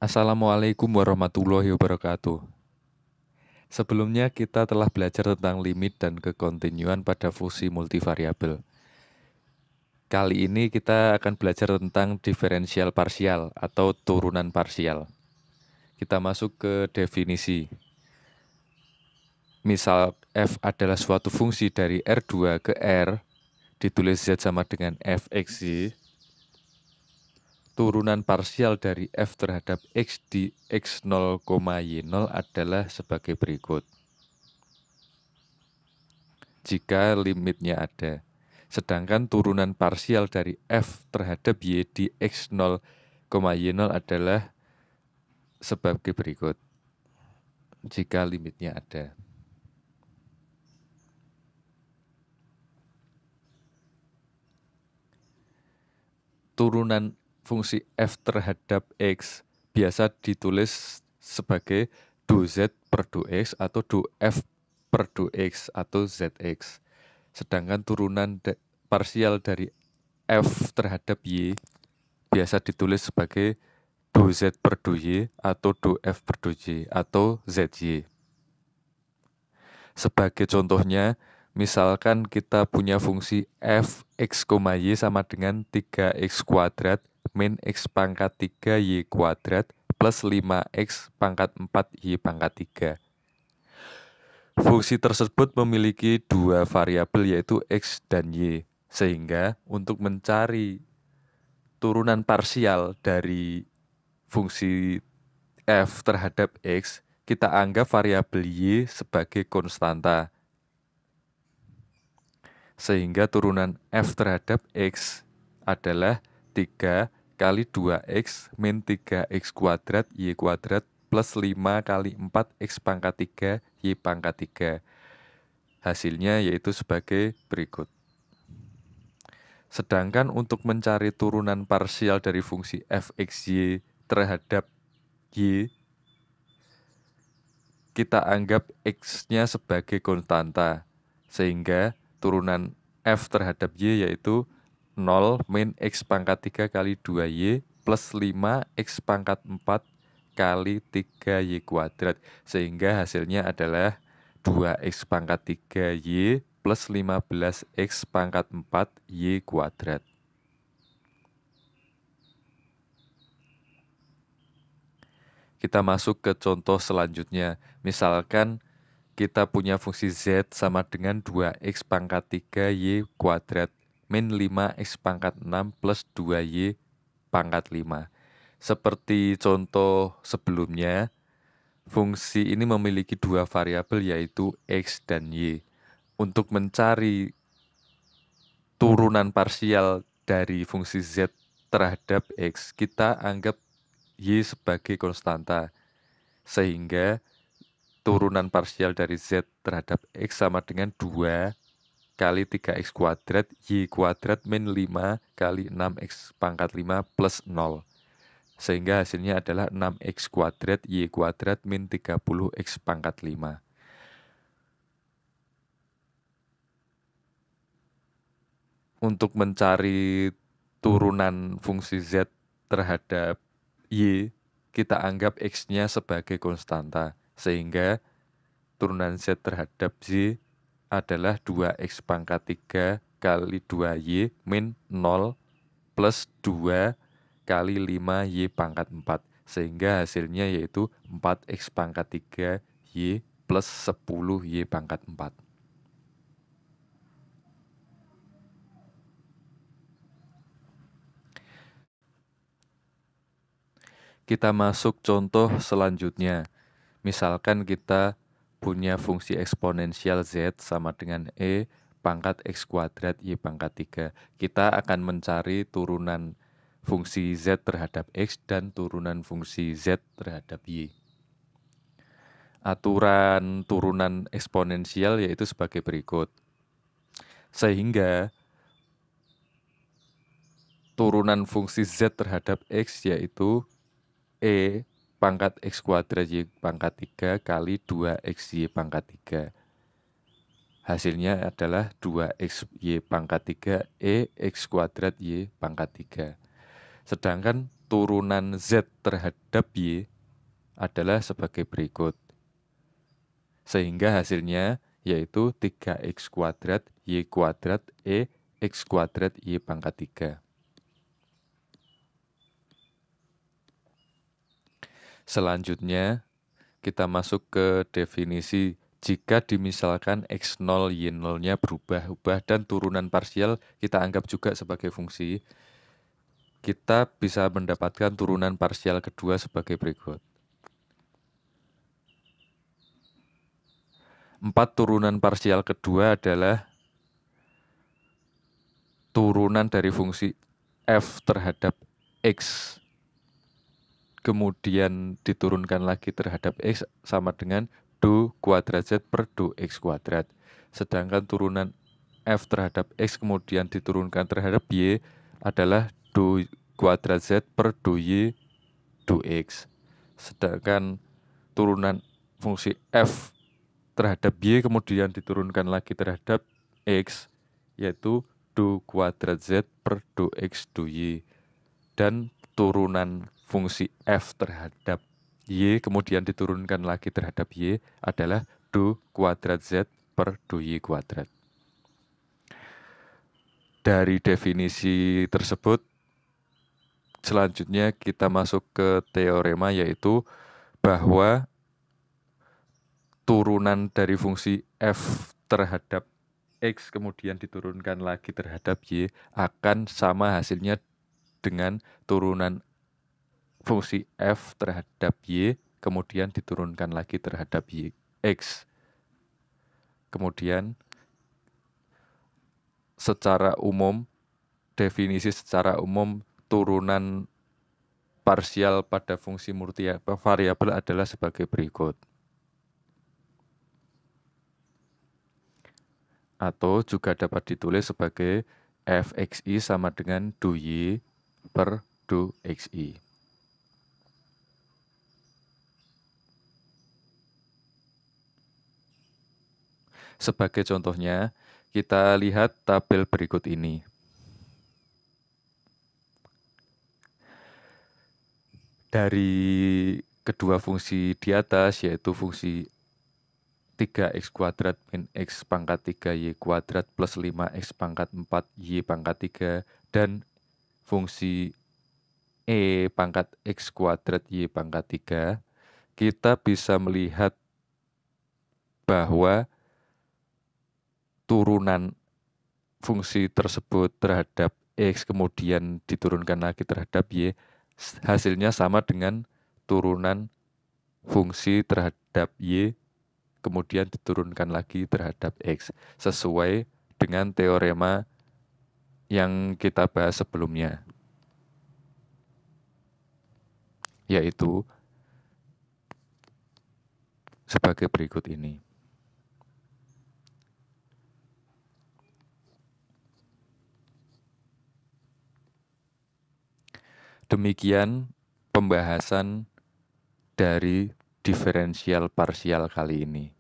Assalamualaikum warahmatullahi wabarakatuh. Sebelumnya kita telah belajar tentang limit dan kekontinuan pada fungsi multivariabel. Kali ini kita akan belajar tentang diferensial parsial atau turunan parsial. Kita masuk ke definisi. Misal f adalah suatu fungsi dari R2 ke R, ditulis Z sama dengan fxy. Turunan parsial dari f terhadap x di x0, y0 adalah sebagai berikut. Jika limitnya ada. Sedangkan turunan parsial dari f terhadap y di x0, y0 adalah sebagai berikut. Jika limitnya ada. Turunan fungsi f terhadap x biasa ditulis sebagai do z per do x atau do f per do x atau zx. Sedangkan turunan parsial dari f terhadap y biasa ditulis sebagai do z per do y atau do f per do y atau zy. Sebagai contohnya, misalkan kita punya fungsi f x, y sama dengan 3x kuadrat min x pangkat 3 y kuadrat plus 5x pangkat 4 y pangkat 3. Fungsi tersebut memiliki dua variabel yaitu x dan y. Sehingga untuk mencari turunan parsial dari fungsi f terhadap x, kita anggap variabel y sebagai konstanta. Sehingga turunan f terhadap x adalah 3 kali 2x min 3x kuadrat y kuadrat plus 5 kali 4x pangkat 3 y pangkat 3. Hasilnya yaitu sebagai berikut. Sedangkan untuk mencari turunan parsial dari fungsi fxy terhadap y, kita anggap x-nya sebagai konstanta, sehingga turunan f terhadap y yaitu 0 min x pangkat 3 kali 2y plus 5x pangkat 4 kali 3y kuadrat, sehingga hasilnya adalah 2x pangkat 3y plus 15x pangkat 4y kuadrat. Kita masuk ke contoh selanjutnya. Misalkan kita punya fungsi z sama dengan 2x pangkat 3y kuadrat min 5x pangkat 6 plus 2y pangkat 5. Seperti contoh sebelumnya, fungsi ini memiliki dua variabel yaitu x dan y. Untuk mencari turunan parsial dari fungsi z terhadap x, kita anggap y sebagai konstanta. Sehingga turunan parsial dari z terhadap x sama dengan 2 kali 3x kuadrat y kuadrat min 5 kali 6x pangkat 5 plus 0. Sehingga hasilnya adalah 6x kuadrat y kuadrat min 30x pangkat 5. Untuk mencari turunan fungsi z terhadap y, kita anggap x-nya sebagai konstanta. Sehingga turunan z terhadap y adalah 2x pangkat 3 kali 2y min 0 plus 2 kali 5y pangkat 4. Sehingga hasilnya yaitu 4x pangkat 3y plus 10y pangkat 4. Kita masuk contoh selanjutnya. Misalkan kita punya fungsi eksponensial z sama dengan e pangkat x kuadrat y pangkat 3. Kita akan mencari turunan fungsi z terhadap x dan turunan fungsi z terhadap y. Aturan turunan eksponensial yaitu sebagai berikut. Sehingga turunan fungsi z terhadap x yaitu e pangkat x kuadrat y pangkat 3 kali 2xy pangkat 3. Hasilnya adalah 2xy pangkat 3 e x kuadrat y pangkat 3. Sedangkan turunan Z terhadap Y adalah sebagai berikut. Sehingga hasilnya yaitu 3x kuadrat Y kuadrat E X kuadrat Y pangkat 3. Selanjutnya, kita masuk ke definisi jika dimisalkan X0, Y0-nya berubah-ubah dan turunan parsial kita anggap juga sebagai fungsi, kita bisa mendapatkan turunan parsial kedua sebagai berikut. 4 turunan parsial kedua adalah turunan dari fungsi f terhadap x, kemudian diturunkan lagi terhadap x sama dengan do kuadrat z per do x kuadrat. Sedangkan turunan f terhadap x kemudian diturunkan terhadap y adalah do kuadrat z per do y do x. Sedangkan turunan fungsi f terhadap y kemudian diturunkan lagi terhadap x, yaitu do kuadrat z per do x do y. Dan turunan fungsi f terhadap y kemudian diturunkan lagi terhadap y adalah do kuadrat z per do y kuadrat. Dari definisi tersebut, selanjutnya kita masuk ke teorema, yaitu bahwa turunan dari fungsi f terhadap x kemudian diturunkan lagi terhadap y akan sama hasilnya dengan turunan fungsi f terhadap y kemudian diturunkan lagi terhadap y x. Kemudian secara umum, definisi secara umum turunan parsial pada fungsi variabel adalah sebagai berikut. Atau juga dapat ditulis sebagai fxi sama dengan do y per do xi. Sebagai contohnya, kita lihat tabel berikut ini. Dari kedua fungsi di atas, yaitu fungsi 3x kuadrat min x pangkat 3y kuadrat plus 5x pangkat 4y pangkat 3, dan fungsi e pangkat x kuadrat y pangkat 3, kita bisa melihat bahwa turunan fungsi tersebut terhadap x kemudian diturunkan lagi terhadap y, hasilnya sama dengan turunan fungsi terhadap y kemudian diturunkan lagi terhadap x, sesuai dengan teorema yang kita bahas sebelumnya, yaitu sebagai berikut ini. Demikian pembahasan dari diferensial parsial kali ini.